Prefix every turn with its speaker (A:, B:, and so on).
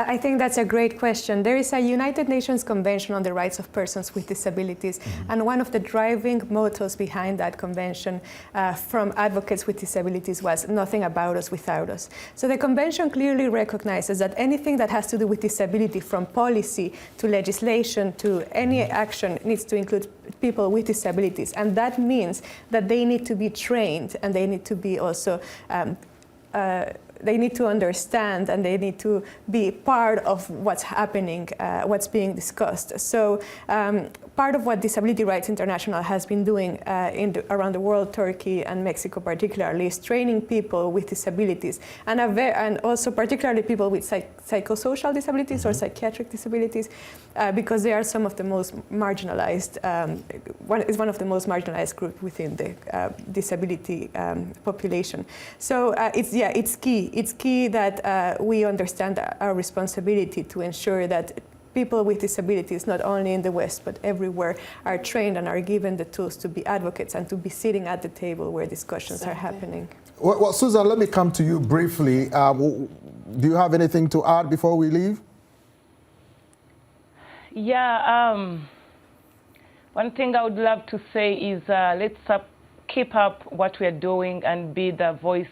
A: I think that's a great question. There is a United Nations Convention on the Rights of Persons with Disabilities, and one of the driving mottos behind that convention from advocates with disabilities was nothing about us without us. So the convention clearly recognizes that anything that has to do with disability, from policy to legislation to any action, needs to include people with disabilities. And that means that they need to be trained, and they need to be also they need to understand, and they need to be part of what's happening, what's being discussed. So part of what Disability Rights International has been doing around the world, Turkey and Mexico particularly, is training people with disabilities, and also particularly people with psychosocial disabilities or psychiatric disabilities, because they are some of the most marginalized, one of the most marginalized groups within the disability population. So it's key. It's key that we understand our responsibility to ensure that people with disabilities, not only in the West but everywhere, are trained and are given the tools to be advocates and to be sitting at the table where discussions are happening.
B: Well, Susan, let me come to you briefly. Do you have anything to add before we leave?
C: Yeah, one thing I would love to say is let's keep up what we are doing and be the voice